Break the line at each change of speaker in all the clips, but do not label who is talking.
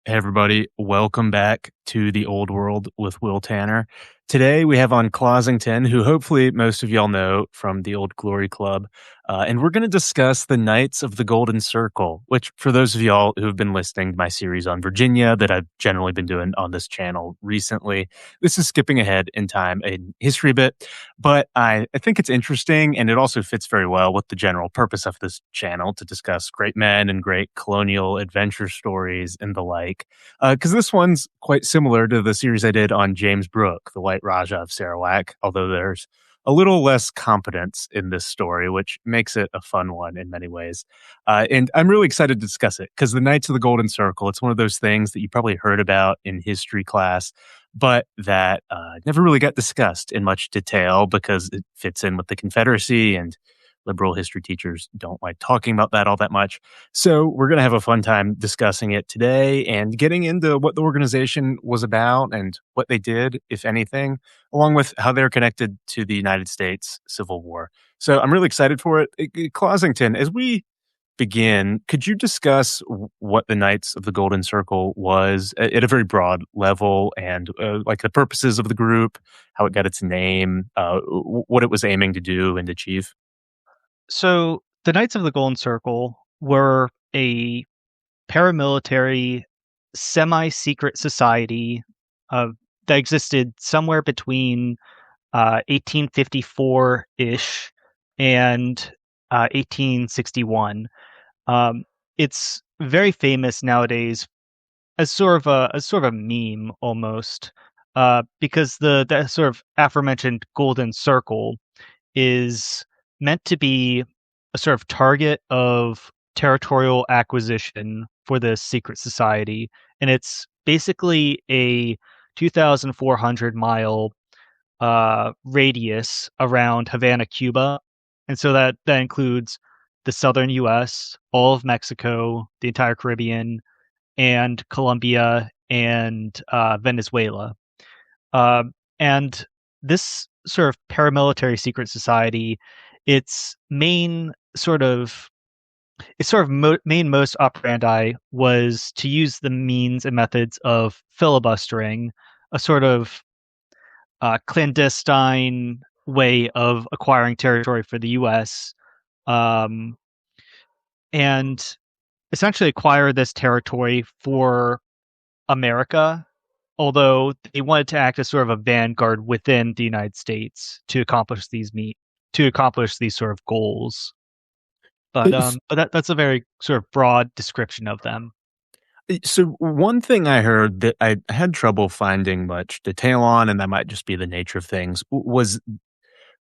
Hey, everybody. Welcome back to the old world with Will Tanner. Today we have on Clossington, who hopefully most of y'all know from the old Glory Club. And we're going to discuss the Knights of the Golden Circle, which, for those of y'all who have been listening to my series on Virginia that I've generally been doing on this channel recently, this is skipping ahead in time in history a bit. But I think it's interesting, and it also fits very well with the general purpose of this channel to discuss great men and great colonial adventure stories and the like. Because this one's quite similar to the series I did on James Brooke, the White Raja of Sarawak, although there's a little less competence in this story, which makes it a fun one in many ways. And I'm really excited to discuss it because the Knights of the Golden Circle, it's one of those things that you probably heard about in history class, but that never really got discussed in much detail because it fits in with the Confederacy, and liberal history teachers don't like talking about that all that much. So we're going to have a fun time discussing it today and getting into what the organization was about and what they did, if anything, along with how they're connected to the United States Civil War. So I'm really excited for it. Clossington, as we begin, could you discuss what the Knights of the Golden Circle was at a very broad level, and like the purposes of the group, how it got its name, what it was aiming to do and achieve?
So the Knights of the Golden Circle were a paramilitary, semi-secret society that existed somewhere between 1854-ish and 1861. It's very famous nowadays as sort of a meme almost, because the sort of aforementioned Golden Circle is meant to be a sort of target of territorial acquisition for this secret society. And it's basically a 2,400 mile radius around Havana, Cuba. And so that includes the southern US, all of Mexico, the entire Caribbean, and Colombia and Venezuela. Uh, and this sort of paramilitary secret society, its main sort of main most operandi was to use the means and methods of filibustering, a sort of clandestine way of acquiring territory for the U.S. Um, and essentially acquire this territory for America, although they wanted to act as sort of a vanguard within the United States to accomplish these sort of goals. But that's a very sort of broad description of them.
So one thing I heard that I had trouble finding much detail on, and that might just be the nature of things, was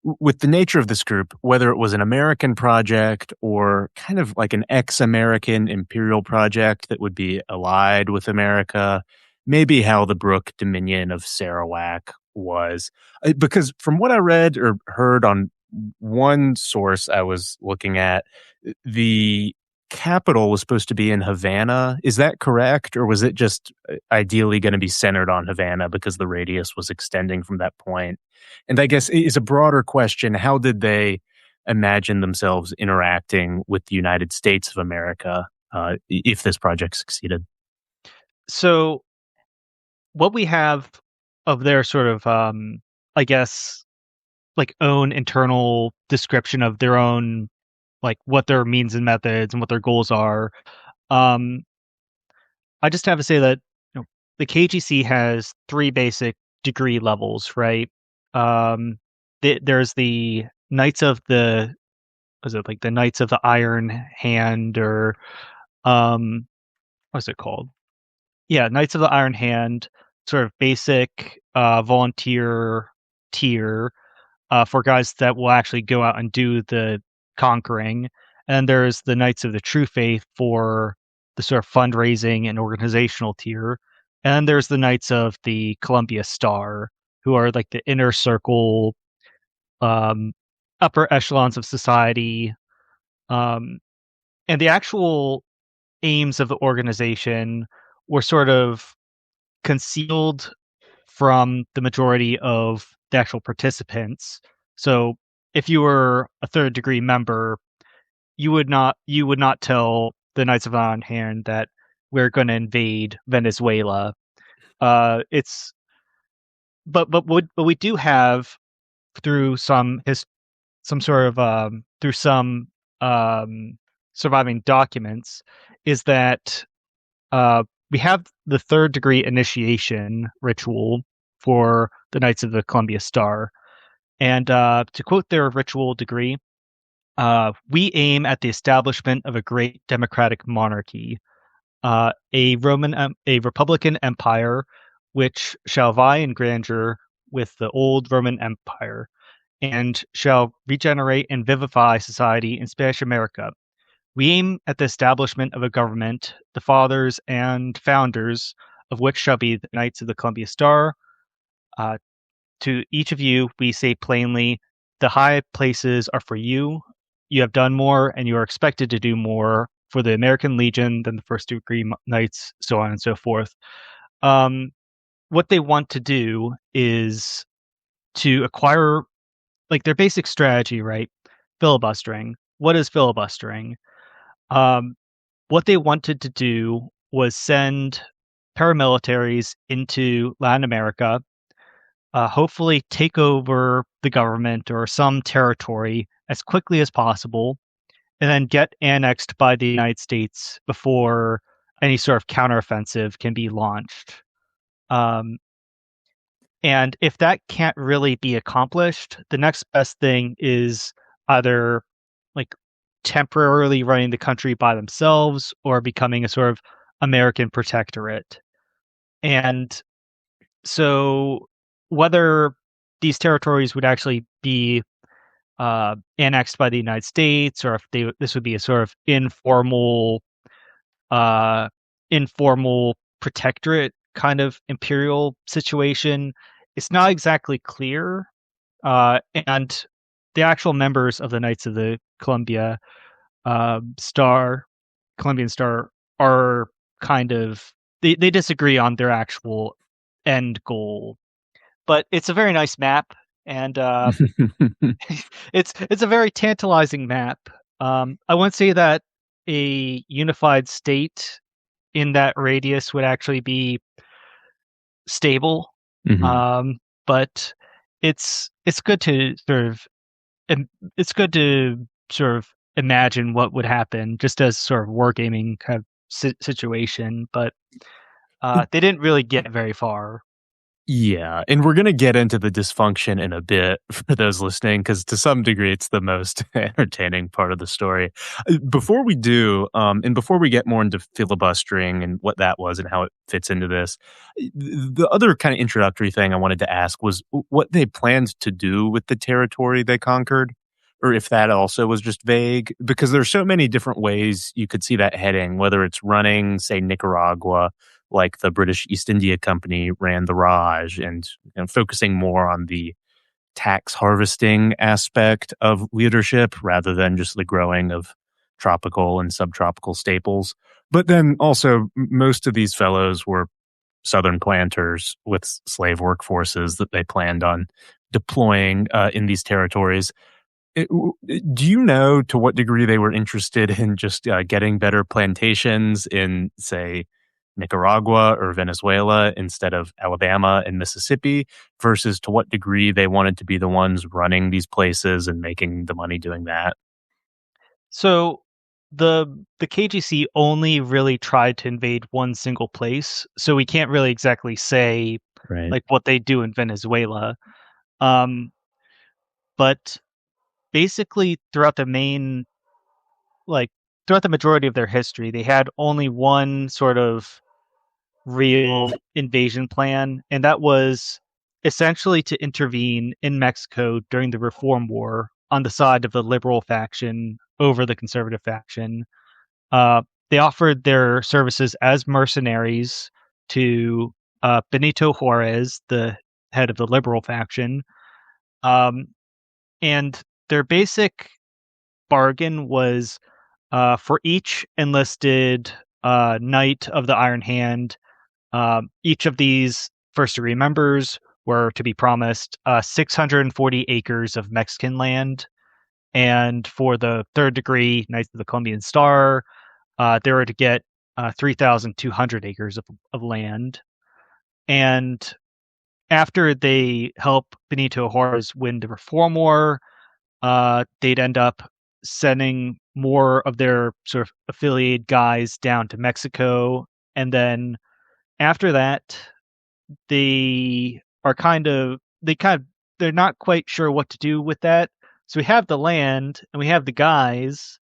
with the nature of this group, whether it was an American project or kind of like an ex-American imperial project that would be allied with America, maybe how the Brooke Dominion of Sarawak was. Because from what I read or heard on one source I was looking at, the capital was supposed to be in Havana. Is that correct? Or was it just ideally going to be centered on Havana because the radius was extending from that point? And I guess is a broader question, how did they imagine themselves interacting with the United States of America if this project succeeded?
So what we have of their sort of, I guess, like own internal description of their own, like what their means and methods and what their goals are. Um, I just have to say that the KGC has three basic degree levels, right? Um, there's the Knights of the, was it like the Knights of the Iron Hand, or um, what's it called? Yeah, Knights of the Iron Hand, sort of basic volunteer tier for guys that will actually go out and do the conquering. And there's the Knights of the True Faith for the sort of fundraising and organizational tier. And there's the Knights of the Columbia Star, who are like the inner circle, um, upper echelons of society. Um, and the actual aims of the organization were sort of concealed from the majority of the actual participants. So if you were a third degree member, you would not tell the Knights of the Iron Hand that we're going to invade Venezuela. It's but we do have through some sort of through some um, surviving documents is that we have the third degree initiation ritual for the Knights of the Columbia Star. And to quote their ritual degree, we aim at the establishment of a great democratic monarchy, a republican empire, which shall vie in grandeur with the old Roman Empire, and shall regenerate and vivify society in Spanish America. We aim at the establishment of a government, the fathers and founders of which shall be the Knights of the Columbia Star. Uh, to each of you, we say plainly, the high places are for you. You have done more, and you are expected to do more for the American Legion than the first degree knights, so on and so forth. What they want to do is to acquire, like, their basic strategy, right? Filibustering. What is filibustering? Um, what they wanted to do was send paramilitaries into Latin America, hopefully take over the government or some territory as quickly as possible, and then get annexed by the United States before any sort of counteroffensive can be launched. Um, and if that can't really be accomplished, the next best thing is either like temporarily running the country by themselves or becoming a sort of American protectorate. And so whether these territories would actually be annexed by the United States, or if this would be a sort of uh, informal protectorate kind of imperial situation, it's not exactly clear. And the actual members of the Knights of the Star, Columbian Star, are kind of they disagree on their actual end goal. But it's a very nice map, and it's a very tantalizing map. I wouldn't say that a unified state in that radius would actually be stable,
Mhm.
but it's good to sort of it's good to sort of imagine what would happen just as sort of wargaming kind of situation. But they didn't really get very far.
Yeah, and we're gonna get into the dysfunction in a bit for those listening, because to some degree, it's the most entertaining part of the story. Before we do, and before we get more into filibustering and what that was and how it fits into this, the other kind of introductory thing I wanted to ask was what they planned to do with the territory they conquered, or if that also was just vague, because there's so many different ways you could see that heading, whether it's running, say, Nicaragua, like the British East India Company ran the Raj, and focusing more on the tax harvesting aspect of leadership rather than just the growing of tropical and subtropical staples. But then also, most of these fellows were Southern planters with slave workforces that they planned on deploying in these territories. Do you know to what degree they were interested in just getting better plantations in, say, Nicaragua or Venezuela instead of Alabama and Mississippi, versus to what degree they wanted to be the ones running these places and making the money doing that?
So the KGC only really tried to invade one single place, so we can't really exactly say
Right.
like what they do in Venezuela. Um, but basically like throughout the majority of their history, they had only one sort of real invasion plan, and that was essentially to intervene in Mexico during the Reform War on the side of the liberal faction over the conservative faction. Uh, they offered their services as mercenaries to Benito Juarez, the head of the liberal faction. Um, and their basic bargain was for each enlisted knight of the Iron Hand, each of these first degree members were to be promised 640 acres of Mexican land. And for the third degree Knights of the Columbian Star, they were to get 3,200 acres of land. And after they help Benito Juarez win the Reform War, they'd end up sending more of their sort of affiliated guys down to Mexico. And then after that, they are they're not quite sure what to do with that. So we have the land and we have the guys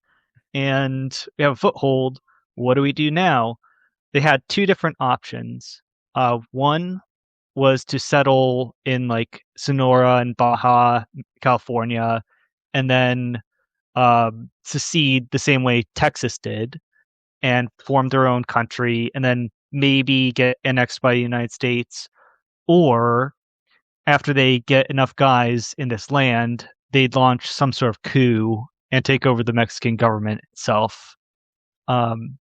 and we have a foothold. What do we do now? They had two different options. One was to settle in like Sonora and Baja California, and then secede the same way Texas did and form their own country, and then maybe get annexed by the United States. Or after they get enough guys in this land, they'd launch some sort of coup and take over the Mexican government itself. Um,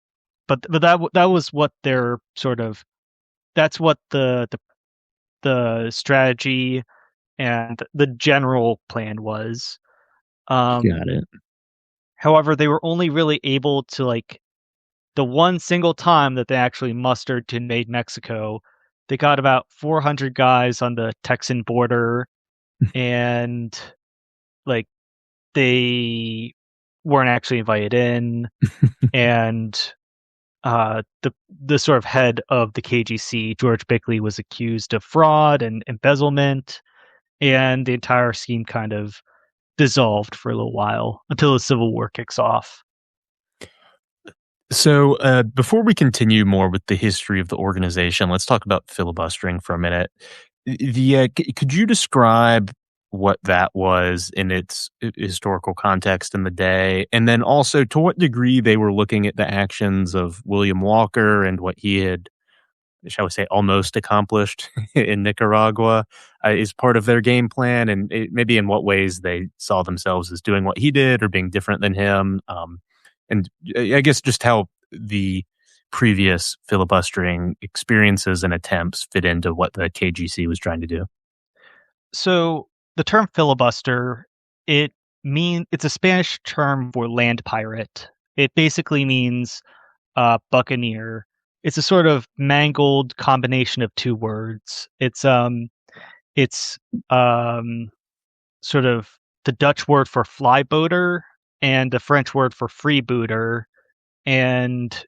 but that was what their sort of that's what the strategy and the general plan was.
Got
Um,
it.
However, they were only really able to like the one single time that they actually mustered to invade Mexico. They got about 400 guys on the Texan border, and like they weren't actually invited in. And the sort of head of the KGC, George Bickley, was accused of fraud and embezzlement, and the entire scheme kind of dissolved for a little while until the Civil War kicks off.
So, before we continue more with the history of the organization, let's talk about filibustering for a minute. Could you describe what that was in its historical context in the day, and then also to what degree they were looking at the actions of William Walker and what he had, shall we say, almost accomplished in Nicaragua is part of their game plan, and maybe in what ways they saw themselves as doing what he did or being different than him. And I guess just how the previous filibustering experiences and attempts fit into what the KGC was trying to do.
So the term filibuster, it's a Spanish term for land pirate. It basically means buccaneer. It's a sort of mangled combination of two words. It's sort of the Dutch word for flyboater and the French word for freebooter, and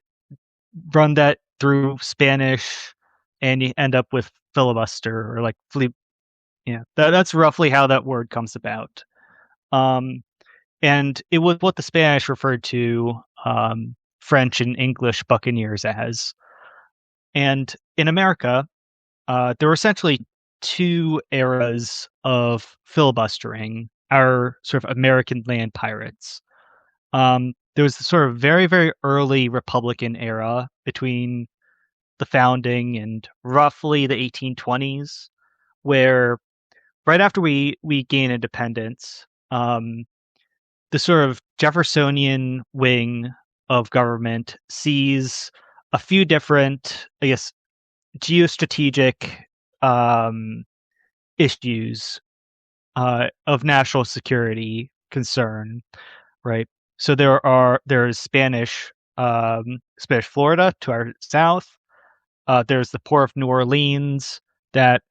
run that through Spanish, and you end up with filibuster or like flea. Yeah, that's roughly how that word comes about. Um, and it was what the Spanish referred to French and English buccaneers as. And in America, there were essentially two eras of filibustering, our sort of American land pirates. There was the sort of very, very early Republican era between the founding and roughly the 1820s, where right after we gain independence, the sort of Jeffersonian wing of government sees a few different, I guess, geostrategic um, issues of national security concern, right? So there's Spanish Florida to our south. There's the port of New Orleans that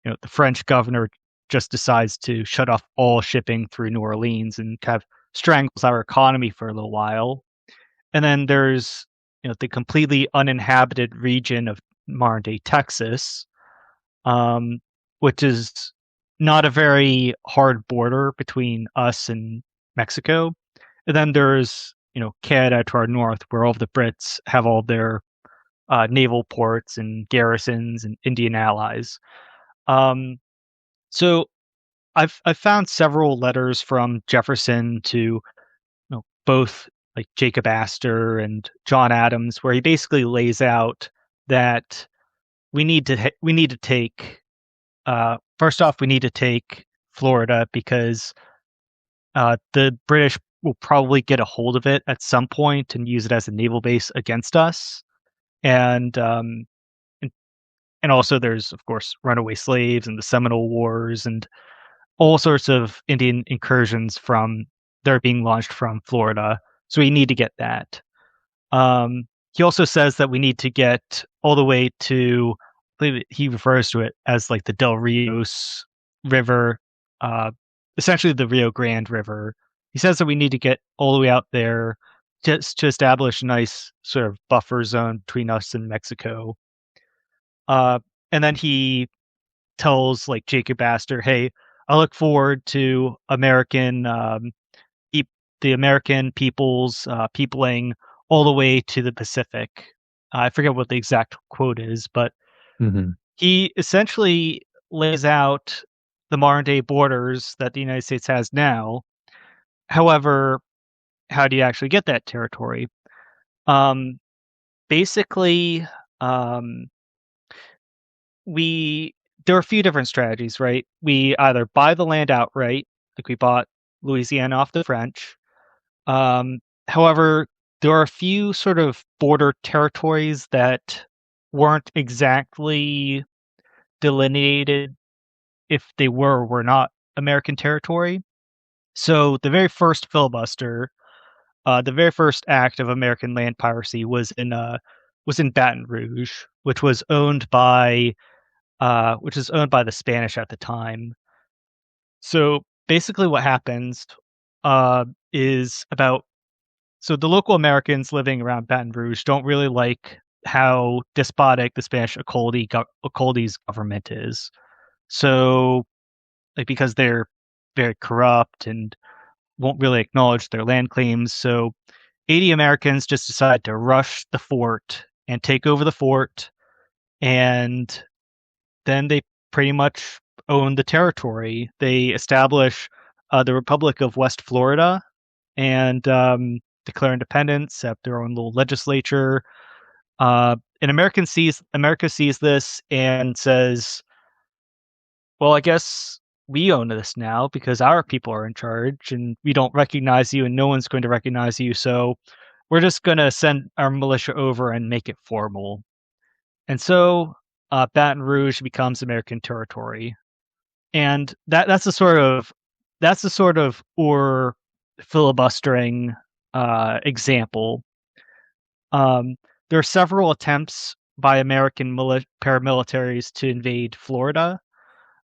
the French governor just decides to shut off all shipping through New Orleans and kind of strangles our economy for a little while. And then there's the completely uninhabited region of modern day Texas, um, which is not a very hard border between us and Mexico. And then there's Canada to our north, where all of the Brits have all their naval ports and garrisons and Indian allies. Um, so I've found several letters from Jefferson to both like Jacob Astor and John Adams, where he basically lays out that we need to take first off, we need to take Florida because the British will probably get a hold of it at some point and use it as a naval base against us. And and, and also there's of course runaway slaves and the Seminole Wars and all sorts of Indian incursions from they're being launched from Florida. So we need to get that. he also says that we need to get all the way to, I believe he refers to it as like the Del Rios River, uh, essentially the Rio Grande River. He says that we need to get all the way out there just to establish a nice sort of buffer zone between us and Mexico. Uh, and then he tells like Jacob Astor, "Hey, I look forward to peop- the American people's peopling all the way to the Pacific." I forget what the exact quote is, but
Mhm.
he essentially lays out the modern day borders that the United States has now. However, how do you actually get that territory? Um, basically, um, we there are a few different strategies, right? We either buy the land outright, like we bought Louisiana off the French. Um, however, there are a few sort of border territories that weren't exactly delineated if they were or were not American territory. So the very first filibuster, the very first act of American land piracy was in Baton Rouge, which was owned by the Spanish at the time. So basically, what happens uh, is about so the local Americans living around Baton Rouge don't really like how despotic the Spanish Occulte's government is. So, like, because they're very corrupt and won't really acknowledge their land claims, so 80 Americans just decide to rush the fort and take over the fort, and then they pretty much own the territory. They establish the Republic of West Florida and declare independence, have their own little legislature. And America sees this and says, "Well, I guess we own this now because our people are in charge, and we don't recognize you, and no one's going to recognize you. So we're just going to send our militia over and make it formal." And so Baton Rouge becomes American territory, and that's the sort of or filibustering example. Um, there are several attempts by American paramilitaries to invade Florida.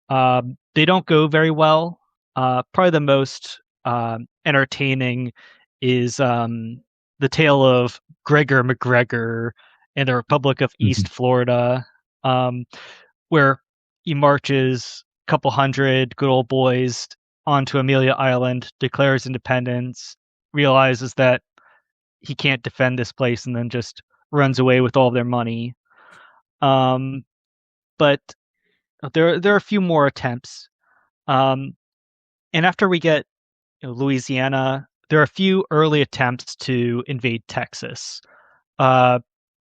They don't go very well. Probably the most entertaining is the tale of Gregor McGregor and the Republic of
Mhm.
East Florida, um, where he marches a couple hundred good old boys onto Amelia Island, declares independence, realizes that he can't defend this place, and then just runs away with all their money. Um, but there are a few more attempts. Um, and after we get Louisiana, there are a few early attempts to invade Texas. Uh,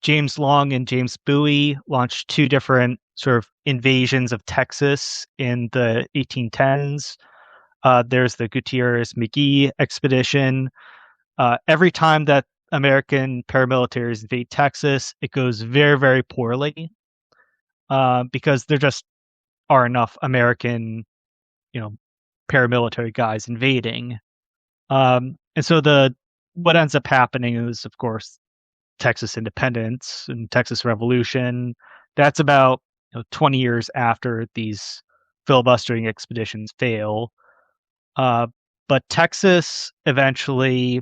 James Long and James Bowie launched two different sort of invasions of Texas in the 1810s. There's the Gutierrez McGee expedition. Every time that American paramilitaries invade Texas, it goes very, very poorly because there just are enough American, you know, paramilitary guys invading. And so the what ends up happening is, of course, Texas independence and Texas Revolution. That's about 20 years after these filibustering expeditions fail. Uh, but Texas eventually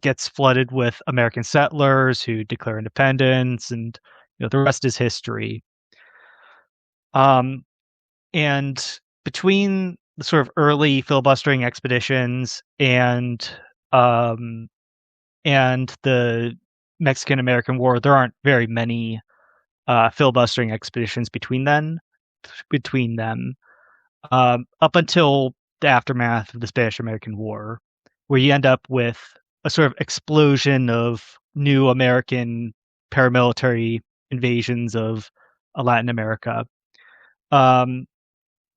gets flooded with American settlers who declare independence, and the rest is history. Um, and between the sort of early filibustering expeditions um, and the Mexican American War, there aren't very many filibustering expeditions between them up until the aftermath of the Spanish American War, where you end up with a sort of explosion of new American paramilitary invasions of Latin America. Um,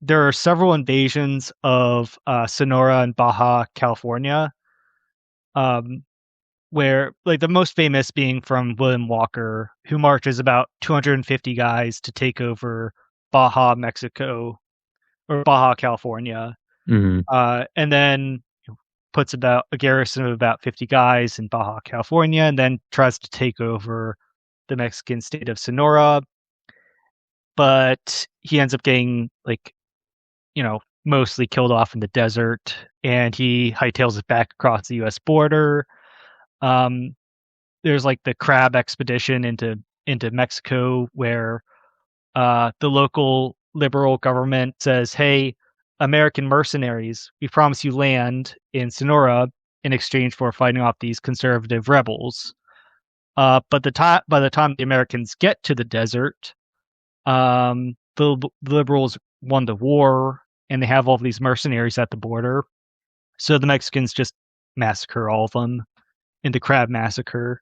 there are several invasions of Sonora and Baja California, um, where like the most famous being from William Walker, who marches about 250 guys to take over Baja, Mexico, or Baja California.
Mhm.
And then puts about a garrison of about 50 guys in Baja California, and then tries to take over the Mexican state of Sonora. But he ends up getting mostly killed off in the desert, and he hightails it back across the U.S. border. Um, there's like the crab expedition into Mexico, where the local liberal government says, "Hey, American mercenaries, we promise you land in Sonora in exchange for fighting off these conservative rebels." But by the time the Americans get to the desert, the liberals won the war, and they have all of these mercenaries at the border. So the Mexicans just massacre all of them in the Crab Massacre.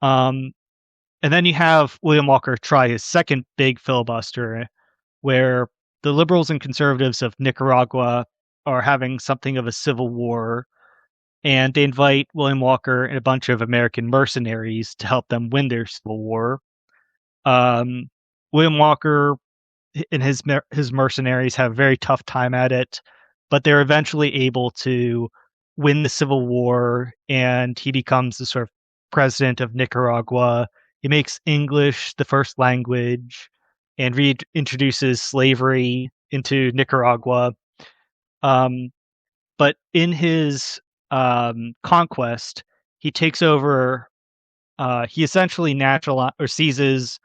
Um, and then you have William Walker try his second big filibuster, where the liberals and conservatives of Nicaragua are having something of a civil war, and they invite William Walker and a bunch of American mercenaries to help them win their civil war. William Walker and his mercenaries have a very tough time at it, but they're eventually able to win the civil war, and he becomes the sort of president of Nicaragua. He makes English the first language and reintroduces slavery into Nicaragua. But in his conquest, he takes over. He essentially seizes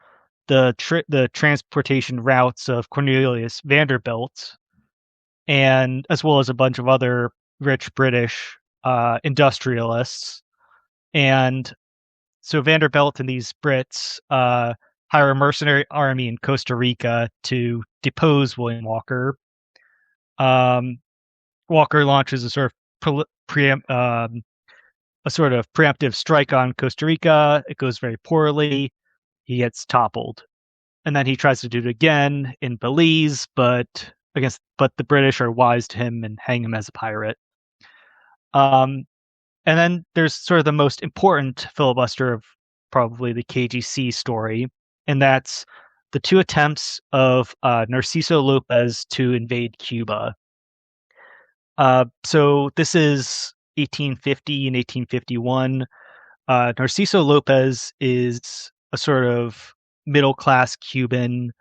the transportation routes of Cornelius Vanderbilt, and as well as a bunch of other rich British industrialists. And so Vanderbilt and these Brits hire a mercenary army in Costa Rica to depose William Walker. Walker launches a sort of preemptive strike on Costa Rica. It goes very poorly. He gets toppled, and then he tries to do it again in Belize, but the British are wise to him and hang him as a pirate. And then there's sort of the most important filibuster of probably the KGC story, and that's the two attempts of Narciso López to invade Cuba. So this is 1850 and 1851. Narciso López is a sort of middle-class Cuban.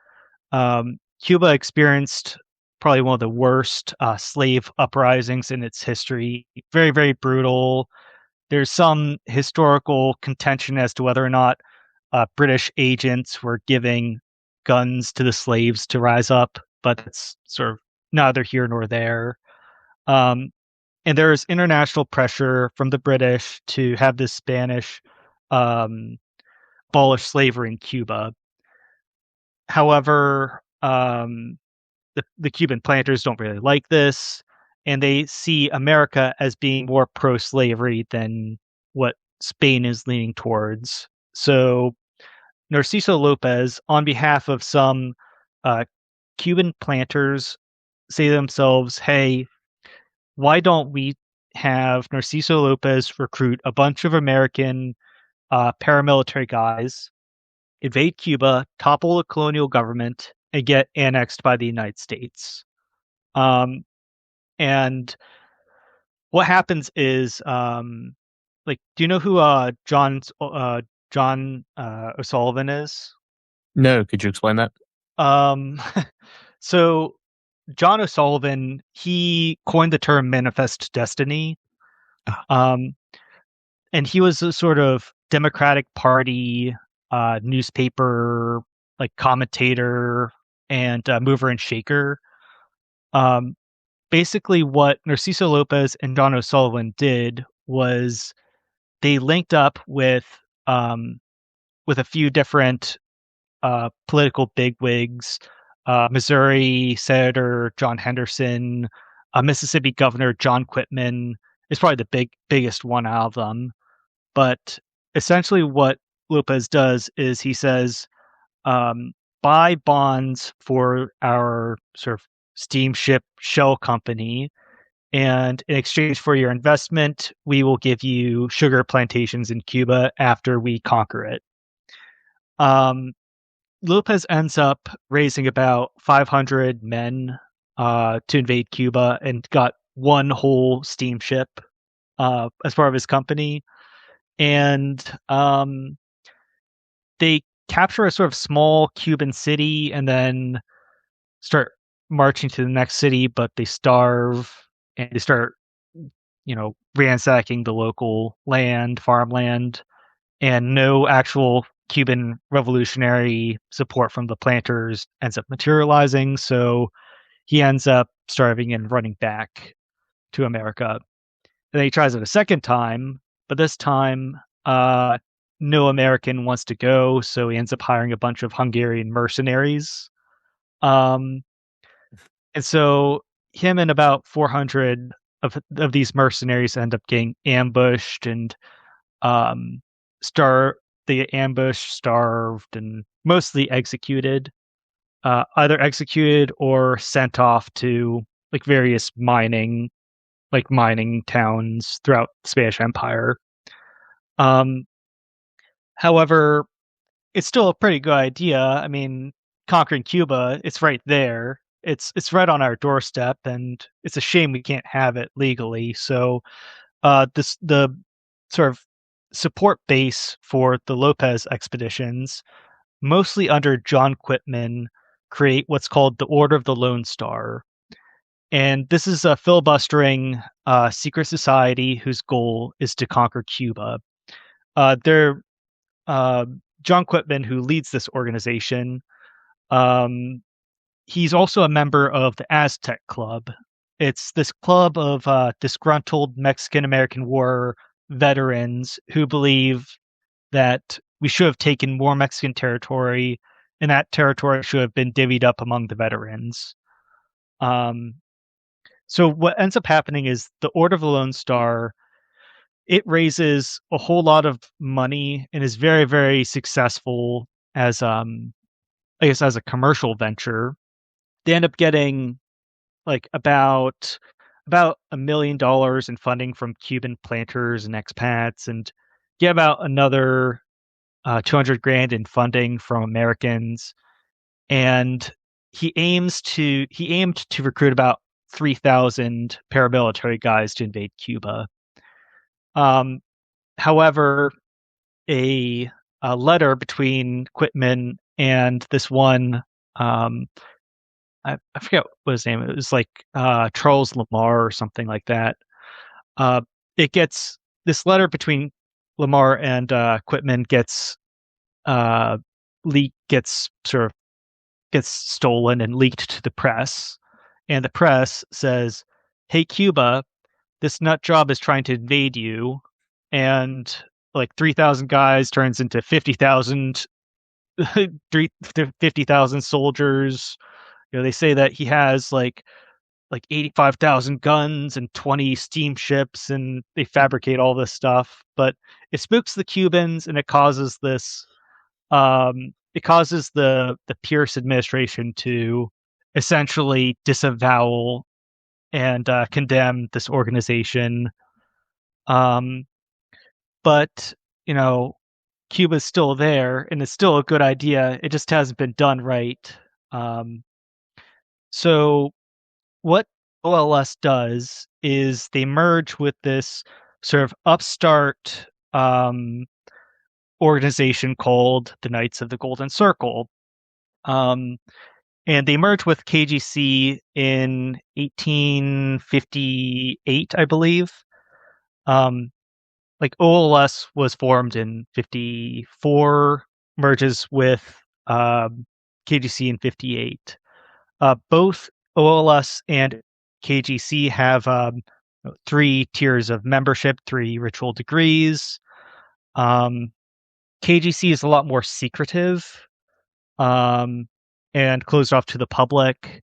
Cuba experienced probably one of the worst slave uprisings in its history. Very, very brutal. There's some historical contention as to whether or not British agents were giving guns to the slaves to rise up, but it's sort of neither here nor there. And there is international pressure from the British to have the Spanish abolish slavery in Cuba. However, the Cuban planters don't really like this, and they see America as being more pro-slavery than what Spain is leaning towards. So Narciso López, on behalf of some Cuban planters, say to themselves, "Hey, why don't we have Narciso López recruit a bunch of American paramilitary guys, invade Cuba, topple the colonial government, and get annexed by the United States?" And what happens is, do you know who John O'Sullivan is?
No, could you explain that?
Um, so John O'Sullivan, he coined the term manifest destiny. And he was a sort of Democratic Party newspaper commentator and mover and shaker. Basically, what Narciso López and John O'Sullivan did was they linked up with a few different political bigwigs. Missouri Senator John Henderson, Mississippi Governor John Quitman is probably the biggest one out of them. But essentially, what López does is he says, buy bonds for our sort of steamship shell company, and in exchange for your investment, we will give you sugar plantations in Cuba after we conquer it. López ends up raising about 500 men to invade Cuba, and got one whole steamship as part of his company, and they capture a sort of small Cuban city and then start marching to the next city, but they starve and they start, ransacking the local farmland, and no actual Cuban revolutionary support from the planters ends up materializing. So he ends up starving and running back to America. And then he tries it a second time, but this time, no American wants to go, so he ends up hiring a bunch of Hungarian mercenaries. Um, and so him and about 400 of these mercenaries end up getting ambushed and um, the ambush, starved, and mostly executed. Either executed or sent off to like various mining towns throughout the Spanish Empire. Um, However, it's still a pretty good idea. I mean, conquering Cuba, it's right there. It's right on our doorstep, and it's a shame we can't have it legally. So, the sort of support base for the López expeditions, mostly under John Quitman, create what's called the Order of the Lone Star. And this is a filibustering secret society whose goal is to conquer Cuba. They're uh, John Quitman, who leads this organization. Um, he's also a member of the Aztec Club. It's this club of disgruntled Mexican American War veterans who believe that we should have taken more Mexican territory, and that territory should have been divvied up among the veterans. Um, so what ends up happening is the Order of the Lone Star, it raises a whole lot of money and is very, very successful as I guess as a commercial venture. They end up getting like about $1 million in funding from Cuban planters and expats, and get about another 200 grand in funding from Americans. And he aimed to recruit about 3,000 paramilitary guys to invade Cuba. Um, However, a, a letter between Quitman and this one, um, I forget what his name is. It was like Charles Lamar or something like that. Uh, it gets This letter between Lamar and Quitman uh, gets sort of gets stolen and leaked to the press, and the press says, "Hey, Cuba, this nut job is trying to invade you," and like 3,000 guys turns into 50,000, 50,000 soldiers. They say that he has like 85,000 guns and 20 steamships, and they fabricate all this stuff, but it spooks the Cubans, and it causes the Pierce administration to essentially disavow and condemn this organization. Um, but you know, Cuba's still there, and it's still a good idea. It just hasn't been done right. Um, so what OLS does is they merge with this sort of upstart organization called the Knights of the Golden Circle. Um, and they merged with KGC in 1858, I believe. Um, like OLS was formed in 54, merges with KGC in 58. Both OLS and KGC have three tiers of membership, three ritual degrees. KGC is a lot more secretive um, and closed off to the public.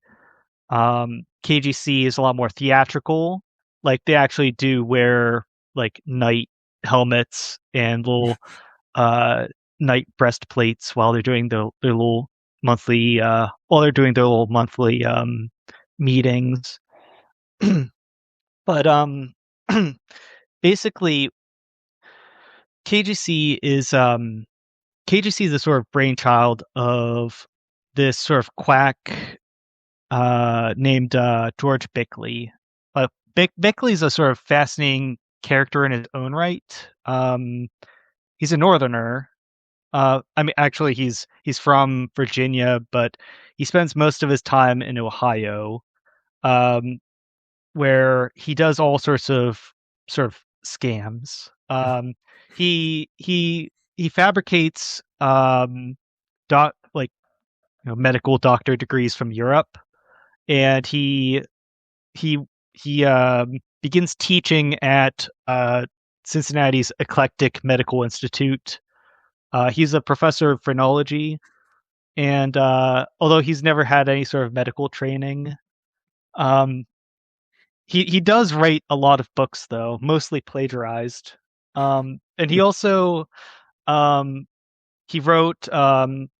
KGC is a lot more theatrical. Like they actually do wear like knight helmets and little uh, knight breastplates while they're doing their little monthly meetings. But basically KGC is KGC is the sort of brainchild of this sort of quack named George Bickley. Bickley's a sort of fascinating character in his own right. He's a northerner. I mean, actually, he's from Virginia, but he spends most of his time in Ohio, um, where he does all sorts of sort of scams. He fabricates medical doctor degrees from Europe, and he begins teaching at Cincinnati's Eclectic Medical Institute. He's a professor of phrenology, and although he's never had any sort of medical training, um, he does write a lot of books, though, mostly plagiarized. And he also um, he wrote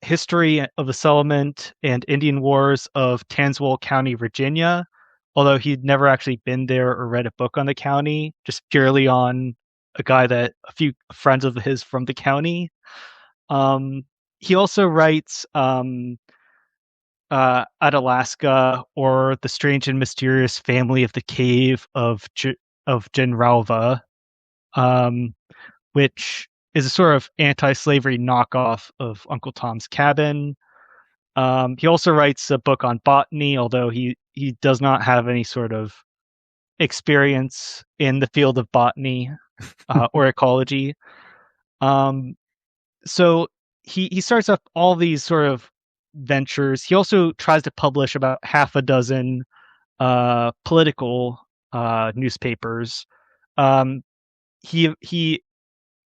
History of the Settlement and Indian Wars of Tazewell County, Virginia, although he'd never actually been there or read a book on the county, just purely on a few friends of his from the county. Um, he also writes at Alaska, or The Strange and Mysterious Family of the Cave of Genralva, um, which is a sort of anti-slavery knockoff of Uncle Tom's Cabin. He also writes a book on botany, although he does not have any sort of experience in the field of botany or ecology. So he starts up all these sort of ventures. He also tries to publish about half a dozen political newspapers. Um, he he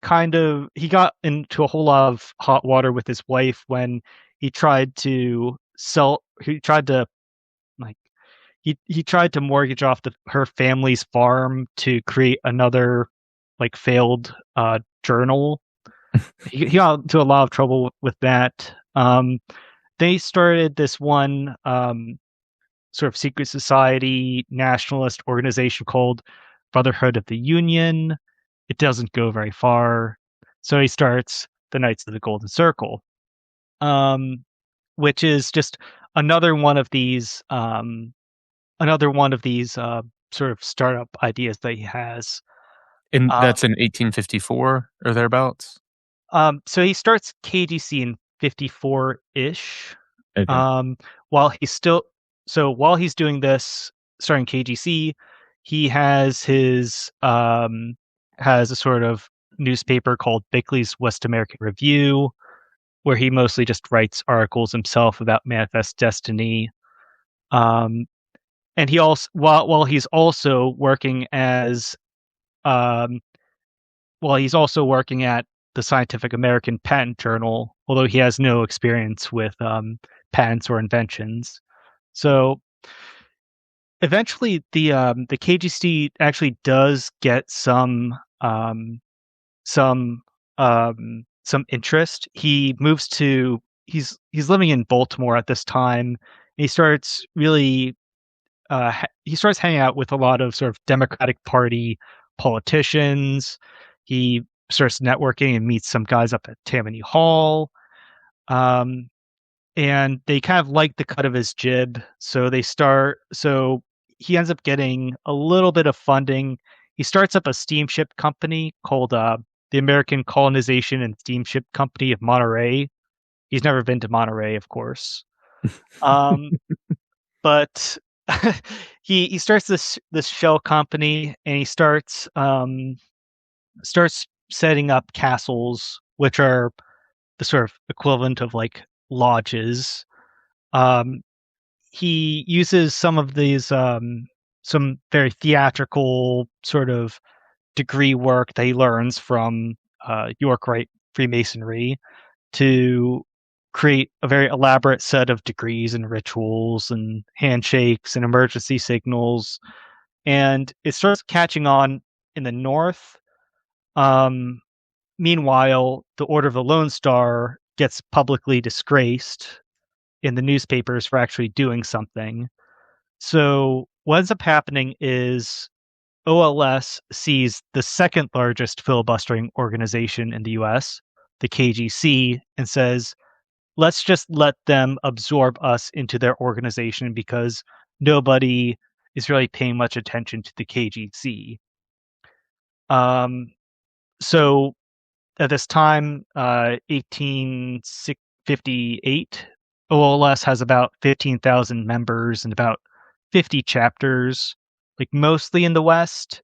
got into a whole lot of hot water with his wife when he tried to like he tried to mortgage off her family's farm to create another failed journal. He got into a lot of trouble with that. They started this one sort of secret society nationalist organization called Brotherhood of the Union. It doesn't go very far, so he starts the Knights of the Golden Circle, um, which is just another one of these sort of startup ideas that he has.
And
Uh,
that's in 1854 or thereabouts?
so he starts KGC in 54-ish.
Okay.
Um, while he's still while he's doing this, starting KGC, he has a sort of newspaper called Bickley's West American Review, where he mostly just writes articles himself about Manifest Destiny. Um, and he also while he's also working as um, he's also working at the Scientific American Patent Journal, although he has no experience with patents or inventions. So eventually, the KGC actually does get some some interest. He's living in Baltimore at this time. And he starts really he starts hanging out with a lot of sort of Democratic Party politicians. He starts networking and meets some guys up at Tammany Hall. Um, and they kind of like the cut of his jib, so he ends up getting a little bit of funding. He starts up a steamship company called the American Colonization and Steamship Company of Monterey. He's never been to Monterey, of course. um, but he starts this shell company, and he starts setting up castles, which are the sort of equivalent of lodges. Um, he uses some very theatrical sort of degree work that he learns from York Rite Freemasonry to create a very elaborate set of degrees and rituals and handshakes and emergency signals. And it starts catching on in the North. Um, Meanwhile, the Order of the Lone Star gets publicly disgraced in the newspapers for actually doing something. So what ends up happening is OLS sees the second largest filibustering organization in the US, the KGC, and says, let's just let them absorb us into their organization because nobody is really paying much attention to the KGC. Um, so at this time, 1858, OLS has about 15,000 members and about 50 chapters, like mostly in the West.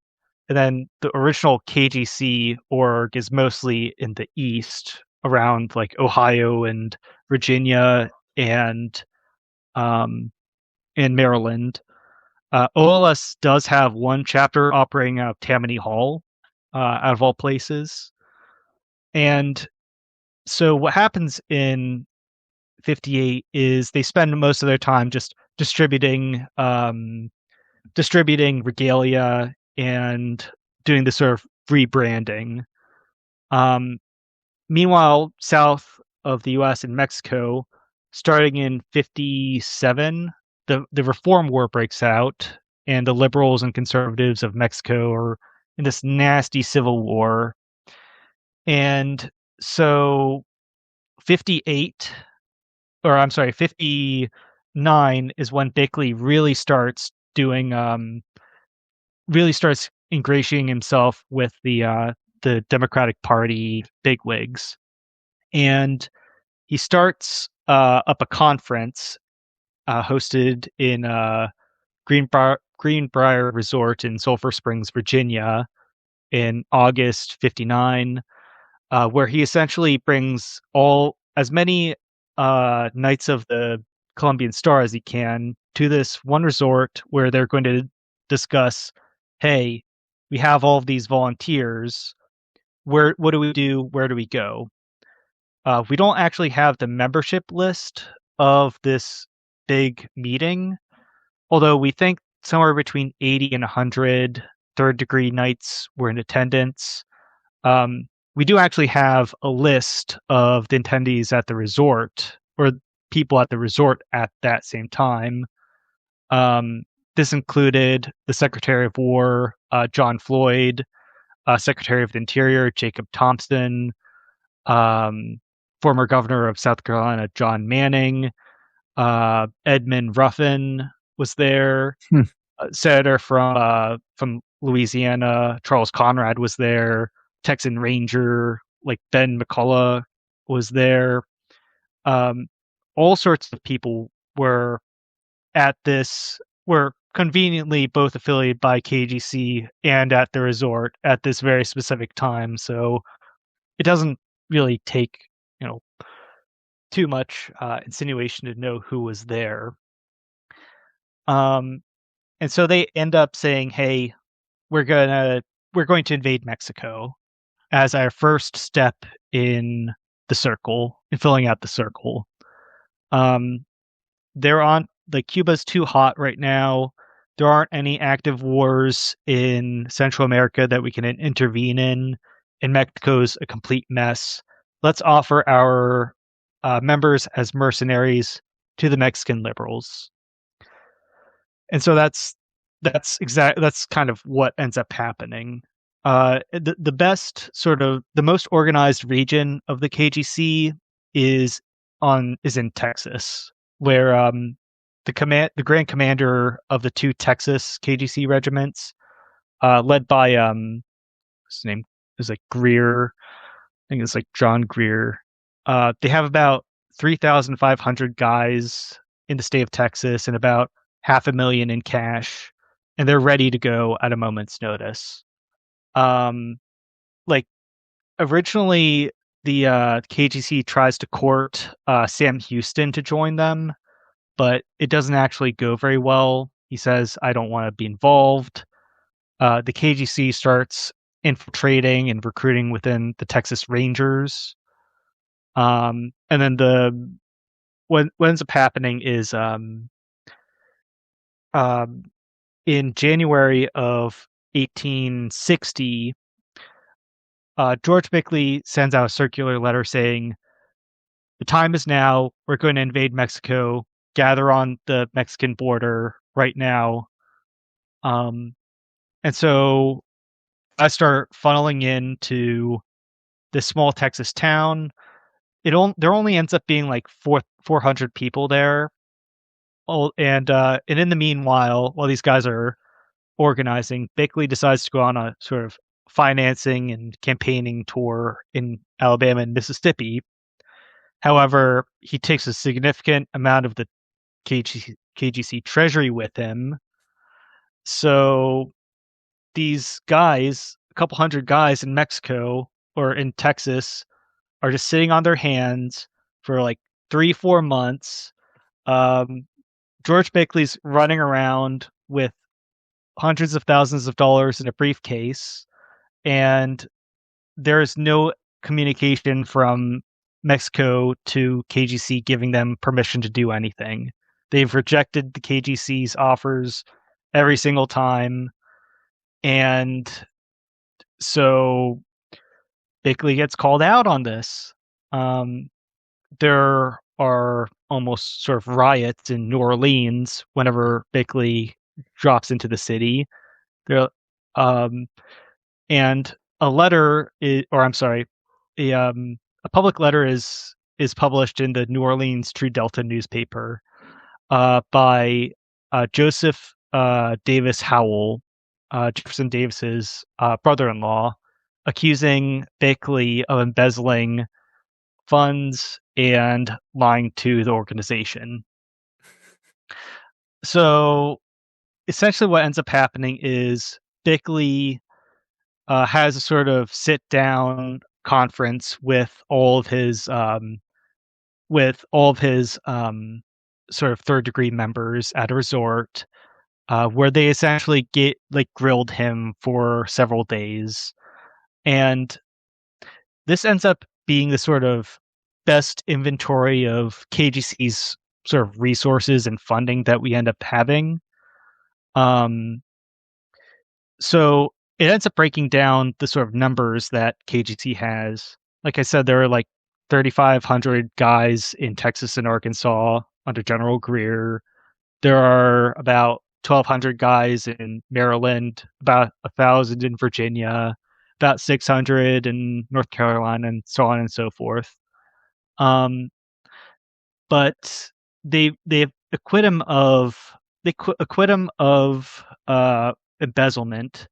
And then the original KGC org is mostly in the East, around like Ohio and Virginia and um, Maryland. OLS does have one chapter operating out of Tammany Hall, out of all places. And so what happens in 58 is they spend most of their time just distributing regalia and doing this sort of rebranding. Um, Meanwhile, south of the US and Mexico, starting in 57, the Reform War breaks out, and the liberals and conservatives of Mexico are in this nasty civil war. And so 58, or I'm sorry, 59 is when Bickley really starts ingratiating himself with the Democratic Party bigwigs. And he starts up a conference hosted in Greenbrier Resort in Sulphur Springs, Virginia, in August 59, where he essentially brings as many Knights of the Columbian Star as he can to this one resort where they're going to discuss, hey, we have all of these volunteers. What do we do? Where do we go? We don't actually have the membership list of this big meeting, although we think somewhere between 80 and 100 third degree knights were in attendance. We do actually have a list of the attendees at the resort, or people at the resort at that same time. This included the Secretary of War, John Floyd, Secretary of the Interior, Jacob Thompson, former governor of South Carolina, John Manning, Edmund Ruffin was there,
Hmm.
Senator from Louisiana, Charles Conrad was there, Texan Ranger like Ben McCullough was there. Um, all sorts of people at this were conveniently both affiliated by KGC and at the resort at this very specific time. So it doesn't really take, you know, too much insinuation to know who was there. Um, and so they end up saying, "Hey, we're going to invade Mexico as our first step in the circle, in filling out the circle." Um, they're on like Cuba's too hot right now. There aren't any active wars in Central America that we can intervene in, and Mexico's a complete mess. Let's offer our members as mercenaries to the Mexican liberals. And so that's kind of what ends up happening. The most organized region of the KGC is in Texas, where the grand commander of the two Texas KGC regiments, led by his name is like Greer. I think it's like John Greer. They have about 3,500 guys in the state of Texas and about 500,000 in cash, and they're ready to go at a moment's notice. Um, like originally, the KGC tries to court Sam Houston to join them, but it doesn't actually go very well. He says, "I don't want to be involved." The KGC starts infiltrating and recruiting within the Texas Rangers. And then what ends up happening is um, in January of 1860, George Bickley sends out a circular letter saying, "The time is now. We're going to invade Mexico. Gather on the Mexican border right now." Um, and so I start funneling into this small Texas town. There only ends up being like 400 people there, and in the meanwhile, while these guys are organizing, Bickley decides to go on a sort of financing and campaigning tour in Alabama and Mississippi. However, he takes a significant amount of the KGC treasury with him. So these guys, a couple hundred guys in Mexico or in Texas, are just sitting on their hands for like 3, 4 months. Um, George Bickley's running around with hundreds of thousands of dollars in a briefcase, and there is no communication from Mexico to KGC giving them permission to do anything. They've rejected the KGC's offers every single time, and so Bickley gets called out on this. Um, there are almost sort of riots in New Orleans whenever Bickley drops into the city. There, um, and a letter, or I'm sorry, a public letter is published in the New Orleans True Delta newspaper by Joseph Davis Howell, Jefferson Davis's brother-in-law, accusing Bickley of embezzling funds and lying to the organization. So essentially, what ends up happening is Bickley has a sort of sit-down conference with all of his sort of third-degree members at a resort, where they essentially get like grilled him for several days, and this ends up being the sort of best inventory of KGC's sort of resources and funding that we end up having. Um, so it ends up breaking down the sort of numbers that KGC has. Like I said, there are like 3,500 guys in Texas and Arkansas under General Greer. There are about 1,200 guys in Maryland, about 1,000 in Virginia, about 600 in North Carolina, and so on and so forth. But they acquit him of embezzlement,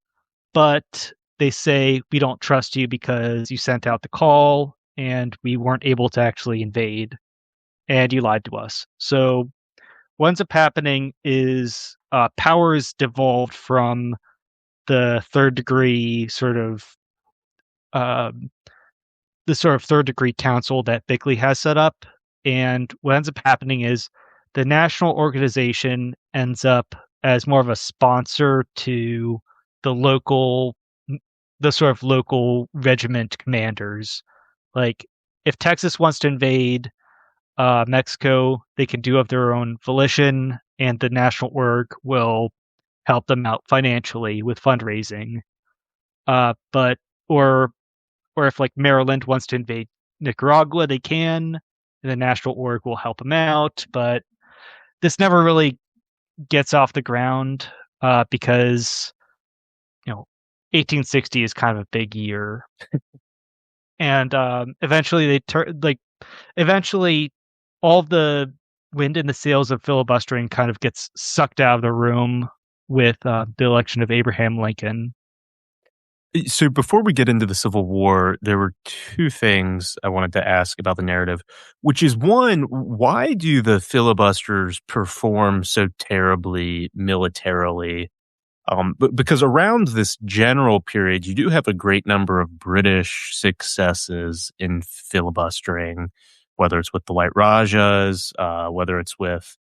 but they say we don't trust you because you sent out the call and we weren't able to actually invade, and you lied to us. So what ends up happening is power is devolved from the third degree sort of um, the sort of third degree council that Bickley has set up. And what ends up happening is the national organization ends up as more of a sponsor to the local, the sort of local regiment commanders. Like, if Texas wants to invade Mexico, they can do of their own volition, and the national org will help them out financially with fundraising. But or if like Maryland wants to invade Nicaragua, they can, and the national org will help them out. But this never really gets off the ground because 1860 is kind of a big year, and eventually eventually all the wind in the sails of filibustering kind of gets sucked out of the room with the election of Abraham Lincoln.
So before we get into the Civil War, there were two things I wanted to ask about the narrative, which is one, why do the filibusters perform so terribly militarily? Because around this general period, you do have a great number of British successes in filibustering, whether it's with the White Rajas, whether it's with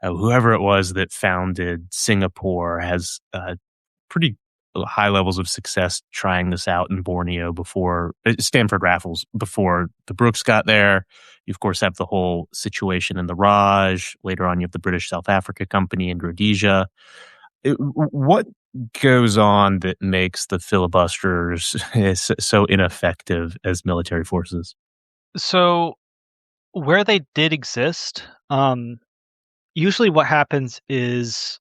whoever it was that founded Singapore has pretty high levels of success trying this out in Borneo before Stanford Raffles, before the Brooks got there. You, of course, have the whole situation in the Raj. Later on, you have the British South Africa Company in Rhodesia. What goes on that makes the filibusters so ineffective as military forces?
So where they did exist, usually what happens is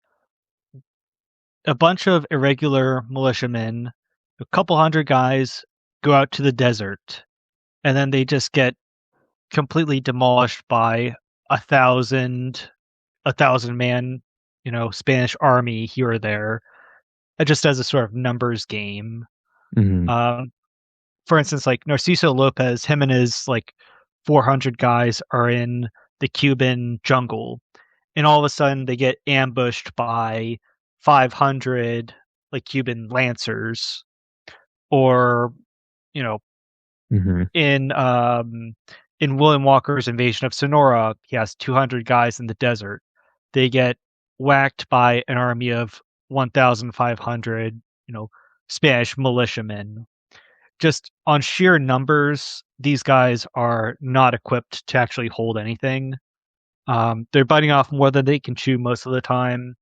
a bunch of irregular militiamen, a couple hundred guys, go out to the desert, and then they just get completely demolished by 1,000 1,000-man, Spanish army here or there, just as a sort of numbers game.
Mhm.
Um, for instance, like Narciso López, him and his like 400 guys are in the Cuban jungle, and all of a sudden they get ambushed by 500 like Cuban lancers, or you know,
Mhm.
in in William Walker's Invasion of Sonora, he has 200 guys in the desert. They get whacked by an army of 1,500, Spanish militiamen. Just on sheer numbers, these guys are not equipped to actually hold anything. They're biting off more than they can chew most of the time,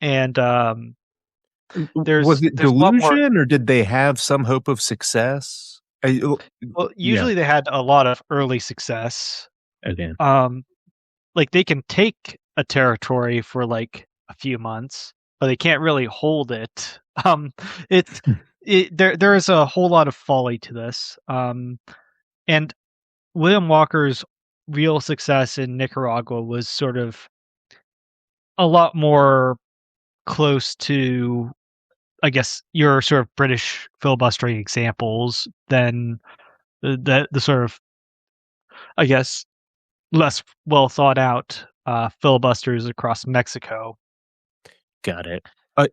and
Was
there's
it
there's a lot more.
delusion, or did they have some hope of success?
Well,
Yeah,
usually they had a lot of early success.
okay.
Um, like they can take a territory for like a few months, but they can't really hold it. It's there is a whole lot of folly to this. And William Walker's real success in Nicaragua was sort of a lot more close to, I guess, your sort of British filibustering examples than the sort of, I guess, less well thought out filibusters across Mexico.
Got it.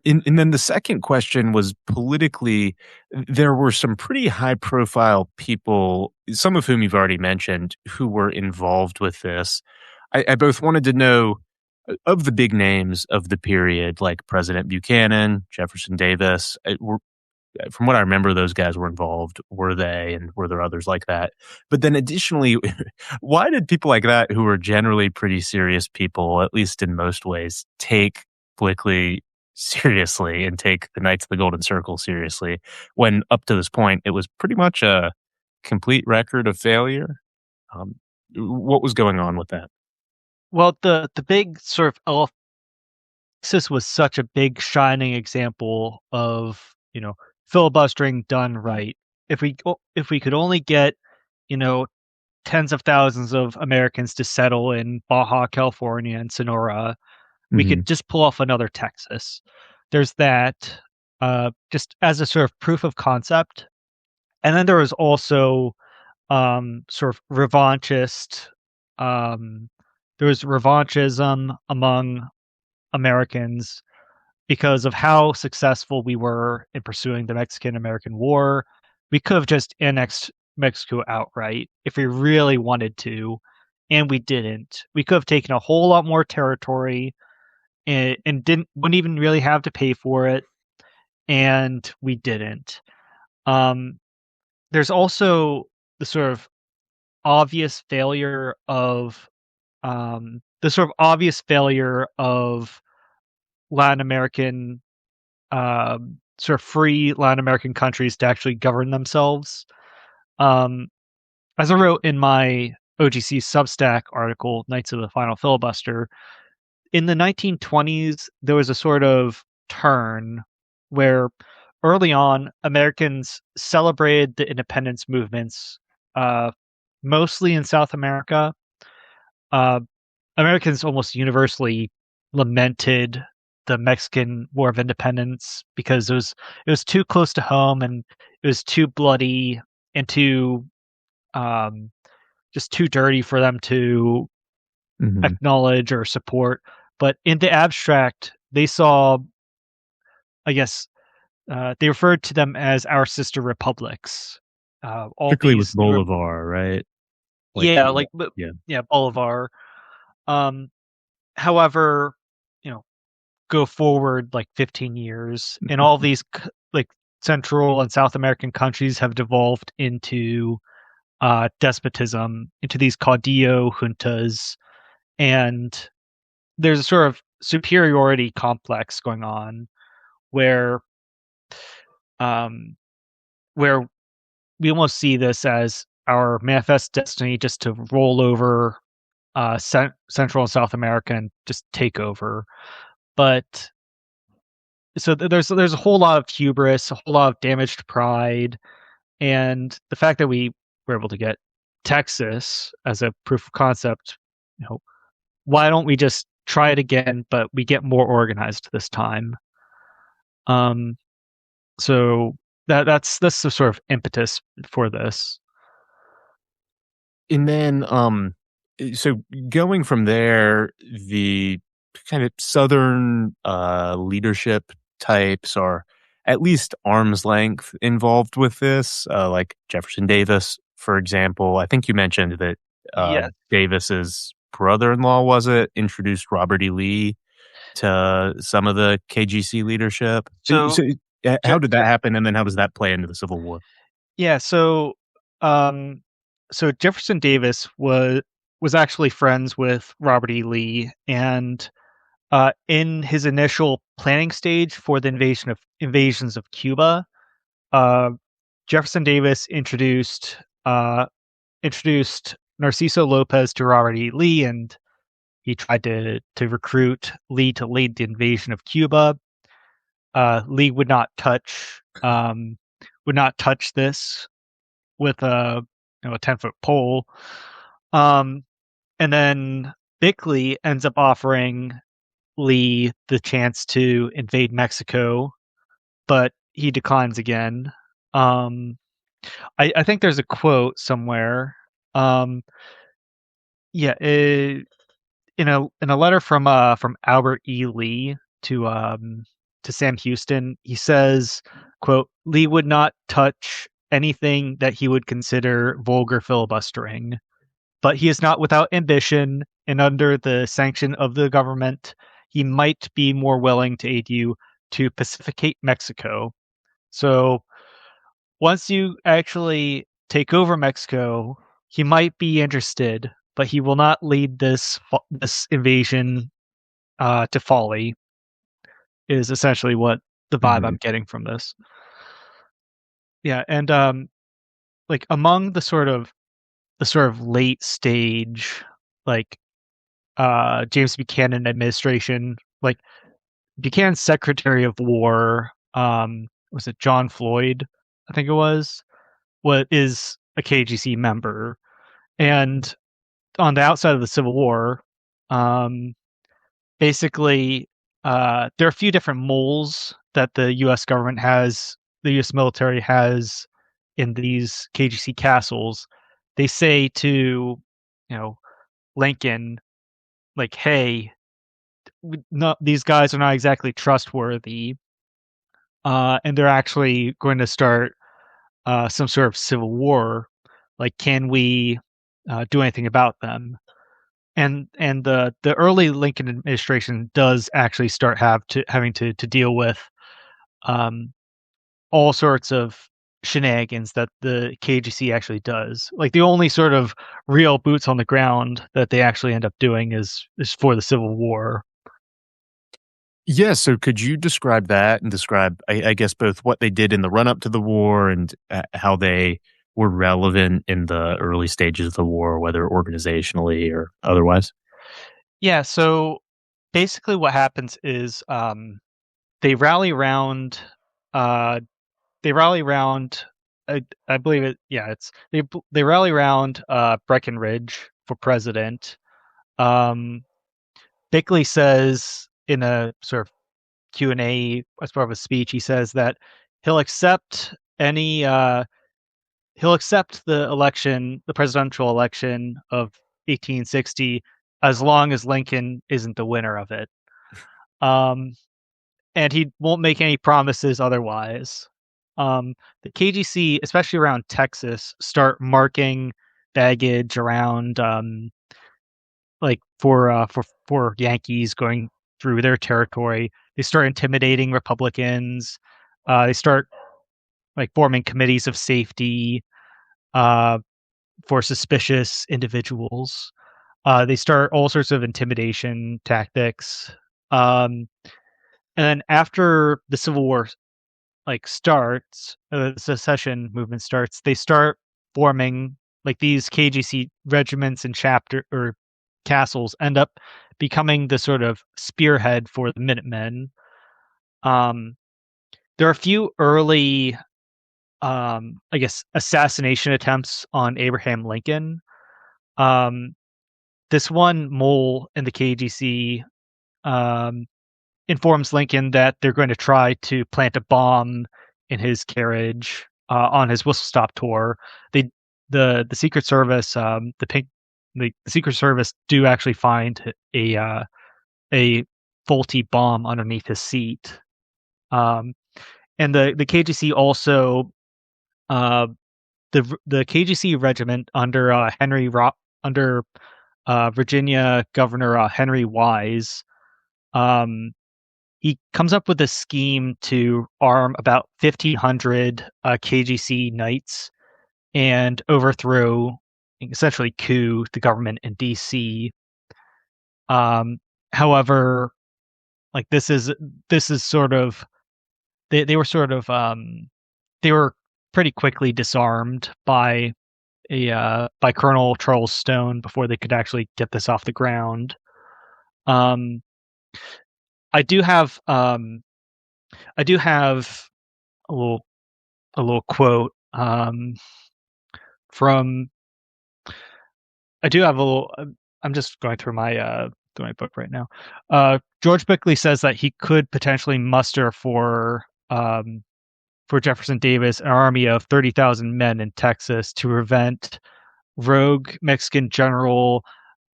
And then the second question was politically, there were some pretty high profile people, some of whom you've already mentioned, who were involved with this. I both wanted to know of the big names of the period, like President Buchanan, Jefferson Davis. From what I remember, those guys were involved. Were they, and were there others like that? But then additionally, why did people like that, who were generally pretty serious people, at least in most ways, take Blickley seriously and take the Knights of the Golden Circle seriously, when up to this point it was pretty much a complete record of failure? Um, what was going on with that?
Well, the big sort of Alexis was such a big shining example of filibustering done right. If we could only get you know tens of thousands of Americans to settle in Baja California and Sonora, we
Hmm.
could just pull off another Texas. There's that, just as a sort of proof of concept. And then there was also sort of revanchist. Um, there was revanchism among Americans because of how successful we were in pursuing the Mexican American War. We could have just annexed Mexico outright if we really wanted to, and we didn't. We could have taken a whole lot more territory and wouldn't even really have to pay for it, and we didn't. Um, there's also the sort of obvious failure of Latin American, sort of free Latin American countries to actually govern themselves. Um, as I wrote in my OGC Substack article, Knights of the Final Filibuster, in the 1920s, there was a sort of turn where early on, Americans celebrated the independence movements, uh, mostly in South America. Uh, Americans almost universally lamented the Mexican War of Independence because it was too close to home, and it was too bloody and too, um, just too dirty for them to
Hmm.
acknowledge or support. But in the abstract, they saw, I guess, they referred to them as our sister republics. All
Particularly with
these,
Bolivar, right? Like,
yeah, like,
yeah.
yeah, Bolivar. Um, however, you know, go forward like 15 years, and all these like Central and South American countries have devolved into despotism, into these caudillo juntas, and there's a sort of superiority complex going on where um, where we almost see this as our manifest destiny just to roll over Central and South America and just take over. But so there's a whole lot of hubris, a whole lot of damaged pride, and the fact that we were able to get Texas as a proof of concept, you know, why don't we just try it again, but we get more organized this time? Um, so that's the sort of impetus for this.
And then, so going from there, the kind of Southern leadership types are at least arm's length involved with this, like Jefferson Davis, for example. I think you mentioned that
Yes.
Davis's brother-in-law, was it, introduced Robert E. Lee to some of the KGC leadership.
So
So,
Je-
how did that happen, and then how does that play into the Civil War?
yeah, um so Jefferson Davis was actually friends with Robert E. Lee, and in his initial planning stage for the invasions of Cuba, uh, Jefferson Davis introduced Narciso López to Robert E. Lee, and he tried to recruit Lee to lead the invasion of Cuba. Lee would not touch this with a 10-foot pole. Um, and then Bickley ends up offering Lee the chance to invade Mexico, but he declines again. Um, I think there's a quote somewhere. Um, yeah, in a letter from Albert E. Lee to Sam Houston, he says, "quote Lee would not touch anything that he would consider vulgar filibustering, but he is not without ambition, and under the sanction of the government, he might be more willing to aid you to pacificate Mexico. So once you actually take over Mexico, he might be interested, but he will not lead this invasion to folly." Is essentially what the vibe I'm
Mhm.
getting from this. Yeah, and like among the sort of late stage, like James Buchanan administration, like Buchanan's Secretary of War, was it John Floyd? I think it was. What is a KGC member, and on the outside of the Civil War, um, basically, there are a few different moles that the U.S. government has, the U.S. military has in these KGC castles. They say to, Lincoln, like, "Hey, these guys are not exactly trustworthy, and they're actually going to start some sort of civil war. Like, can we do anything about them?" And the early Lincoln administration does actually start having to deal with um, all sorts of shenanigans that the KGC actually does. Like the only sort of real boots on the ground that they actually end up doing is for the Civil War.
Yeah, so could you describe that and describe, I guess, both what they did in the run up to the war and how they were relevant in the early stages of the war, whether organizationally or otherwise?
Yeah, so basically what happens is they rally around uh they rally around I believe it yeah, it's they rally around Breckinridge for president. Um Bickley says in a sort of Q&A as part of a speech, he says that he'll accept any he'll accept the presidential election of 1860, as long as Lincoln isn't the winner of it. Um, and he won't make any promises otherwise. The KGC, especially around Texas, start marking baggage around like for Yankees going through their territory. They start intimidating Republicans. They start like forming committees of safety uh, for suspicious individuals. They start all sorts of intimidation tactics. Um, and then after the Civil War the secession movement starts, they start forming like these KGC regiments and chapter or castles end up becoming the sort of spearhead for the Minutemen. Um, there are a few early, I guess, assassination attempts on Abraham Lincoln. Um, this one mole in the KGC um, informs Lincoln that they're going to try to plant a bomb in his carriage on his whistle stop tour. They the Secret Service the Secret Service do actually find a faulty bomb underneath his seat. And the KGC also uh, the KGC regiment under under Virginia Governor Henry Wise. He comes up with a scheme to arm about 1,500 KGC knights and overthrow, essentially coup the government in DC. However, like this is sort of they were sort of they were pretty quickly disarmed by Colonel Charles Stone before they could actually get this off the ground. Um, I do have a little quote from I do have a little. I'm just going through my book right now. George Bickley says that he could potentially muster for Jefferson Davis an army of 30,000 men in Texas to prevent rogue Mexican general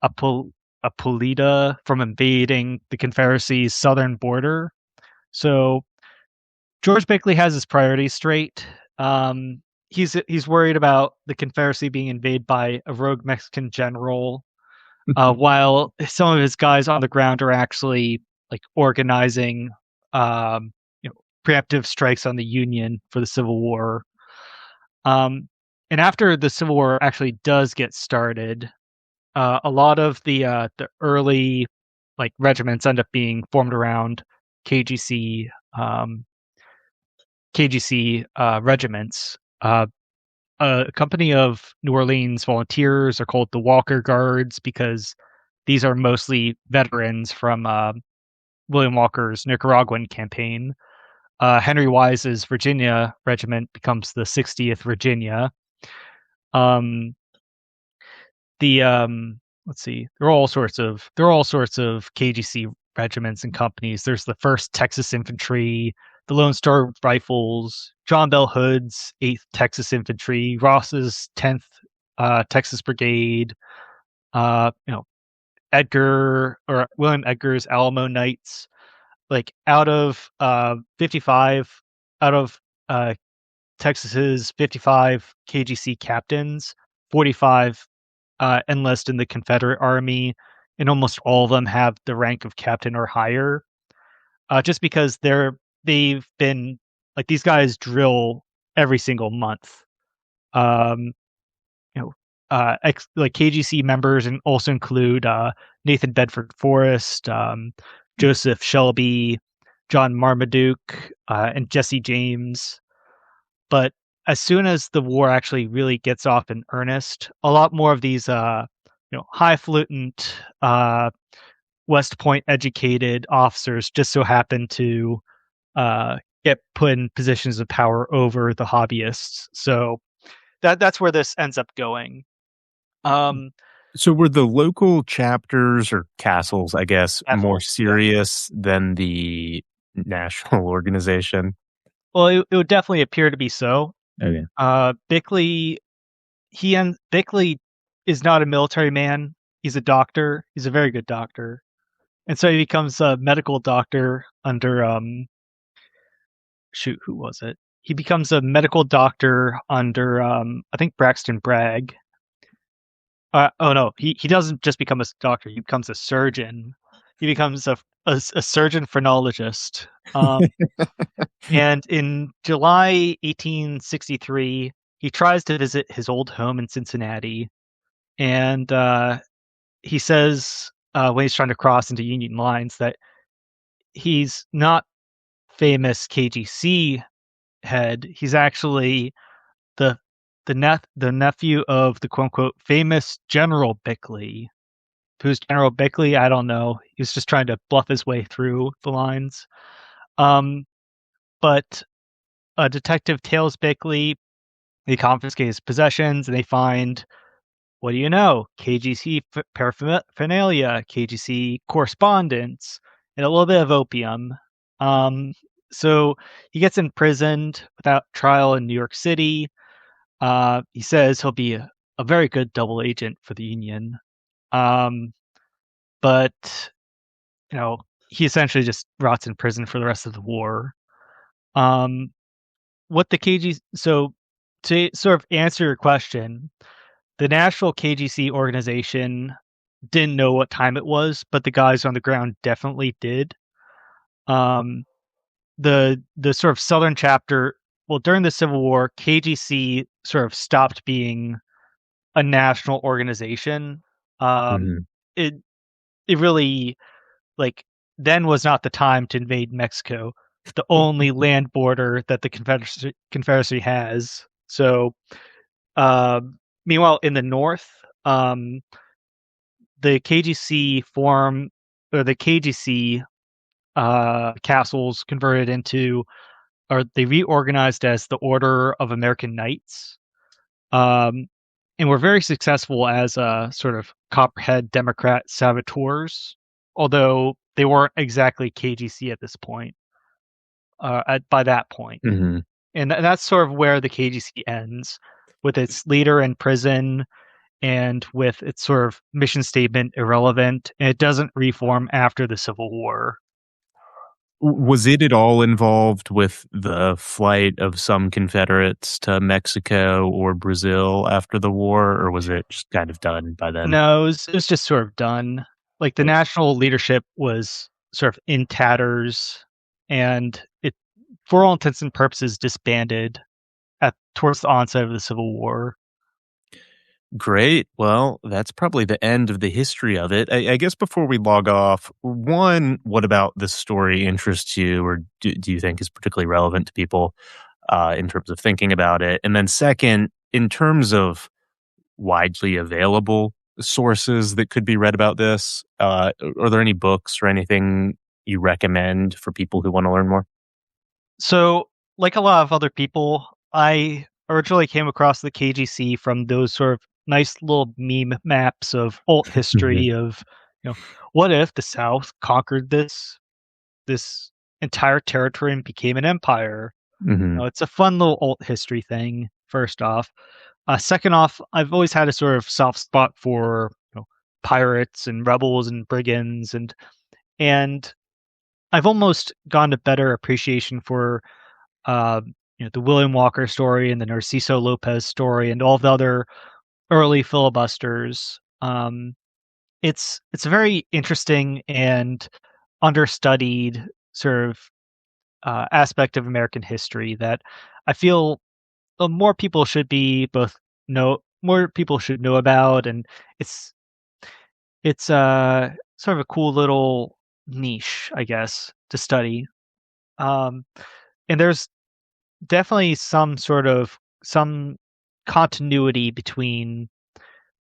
Apolida from invading the Confederacy's southern border. So George Bickley has his priorities straight. He's worried about the Confederacy being invaded by a rogue Mexican general, while some of his guys on the ground are actually like organizing, you know, preemptive strikes on the Union for the Civil War. And after the Civil War actually does get started, a lot of the early like regiments end up being formed around KGC regiments. A company of New Orleans volunteers are called the Walker Guards because these are mostly veterans from William Walker's Nicaraguan campaign. Henry Wise's Virginia regiment becomes the 60th Virginia. Let's see, there are all sorts of KGC regiments and companies. There's the 1st Texas Infantry, the Lone Star Rifles, John Bell Hood's 8th Texas Infantry, Ross's 10th Texas Brigade, William Edgar's Alamo Knights. Like out of 55 out of Texas's 55 KGC captains, 45 enlist in the Confederate Army, and almost all of them have the rank of captain or higher. Just because they've been like these guys drill every single month. Um, like KGC members and also include Nathan Bedford Forrest, Joseph Shelby, John Marmaduke, and Jesse James. But as soon as the war actually really gets off in earnest, a lot more of these highfalutin West Point educated officers just so happen to get put in positions of power over the hobbyists. So that's where this ends up going.
So were the local chapters or castles, I guess, more
Castles, yeah.
serious than the national organization?
Well, it would definitely appear to be so.
Okay.
Bickley is not a military man. He's a doctor. He's a very good doctor. And so he becomes a medical doctor under who was it? He becomes a medical doctor under I think Braxton Bragg. Oh no, he doesn't just become a doctor. He becomes a surgeon. He becomes a surgeon phrenologist. And in July 1863, he tries to visit his old home in Cincinnati, and he says when he's trying to cross into Union lines that he's not famous KGC head. He's actually the the nephew of the quote unquote famous General Bickley. Who's General Bickley? I don't know. He was just trying to bluff his way through the lines. But Detective tails Bickley. They confiscate his possessions, and they find what do you know? KGC paraphernalia, KGC correspondence, and a little bit of opium. Um, so he gets imprisoned without trial in New York City. He says he'll be a very good double agent for the Union. Um, but, he essentially just rots in prison for the rest of the war. Um, what the KG so to sort of answer your question, the National KGC organization didn't know what time it was, but the guys on the ground definitely did. Um, the sort of southern chapter, well, during the Civil War, KGC sort of stopped being a national organization. Um,
Mhm.
it it really like then was not the time to invade Mexico, the only land border that the Confederacy has. So, meanwhile, in the north, the KGC form or the KGC castles converted into, or they reorganized as the Order of American Knights, um, and were very successful as sort of copperhead Democrat saboteurs, although they weren't exactly KGC at this point. By that point,
Mhm.
and that's sort of where the KGC ends, with its leader in prison and with its sort of mission statement irrelevant, and it doesn't reform after the Civil War.
Was it at all involved with the flight of some Confederates to Mexico or Brazil after the war, or was it just kind of done by then?
No, it was just sort of done. Like the national leadership was sort of in tatters, and it, for all intents and purposes, disbanded at towards the onset of the Civil War.
Great. Well, that's probably the end of the history of it. I guess before we log off, one, what about this story interests you or do you think is particularly relevant to people in terms of thinking about it? And then, second, in terms of widely available sources that could be read about this, are there any books or anything you recommend for people who want to learn more?
So, like a lot of other people, I originally came across the KGC from those sort of nice little meme maps of alt history of, you know, what if the South conquered this entire territory and became an empire?
Hmm.
It's a fun little alt history thing. First off, second off, I've always had a sort of soft spot for pirates and rebels and brigands, and I've almost gotten a better appreciation for uh, the William Walker story and the Narciso López story and all the other early filibusters. It's a very interesting and understudied sort of aspect of American history that I feel more people should be both know more people should know about, and it's it's sort of a cool little niche, I guess, to study. Um, and there's definitely some continuity between,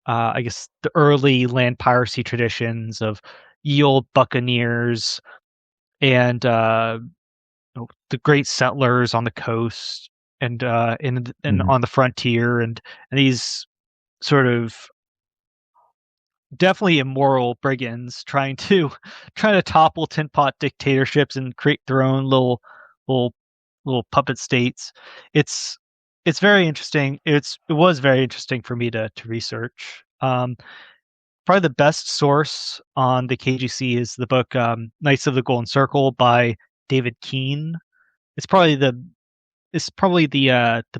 I guess, the early land piracy traditions of ye old buccaneers and the great settlers on the coast and and
Hmm.
on the frontier, and these sort of definitely immoral brigands trying to topple tin pot dictatorships and create their own little little puppet states. It's it's very interesting. It was very interesting for me to research. Probably the best source on the KGC is the book Knights of the Golden Circle by David Keane. It's probably the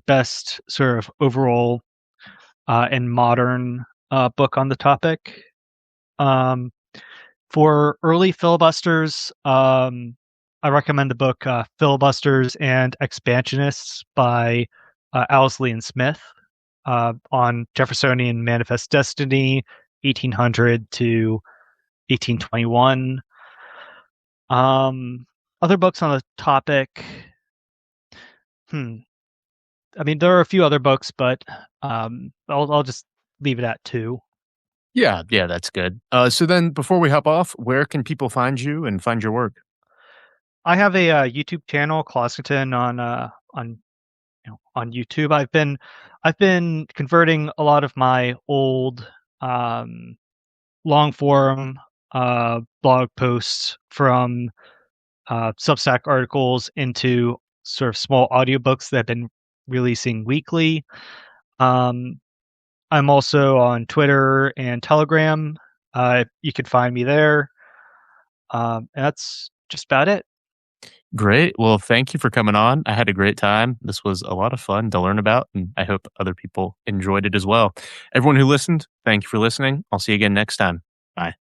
best sort of overall and modern book on the topic. Um, for early filibusters, I recommend the book Filibusters and Expansionists by Owsley and Smith on Jeffersonian Manifest Destiny, 1800 to 1821. Um, Other books on the topic. Hmm. I mean, there are a few other books, but I'll just leave it at two.
Yeah, yeah, that's good. So then, before we hop off, where can people find you and find your work?
I have a YouTube channel, Clossington, on on YouTube. I've been converting a lot of my old um, long form blog posts from Substack articles into sort of small audiobooks that I've been releasing weekly. Um, I'm also on Twitter and Telegram. You can find me there. And that's just about it.
Great. Well, thank you for coming on. I had a great time. This was a lot of fun to learn about, and I hope other people enjoyed it as well. Everyone who listened, thank you for listening. I'll see you again next time. Bye.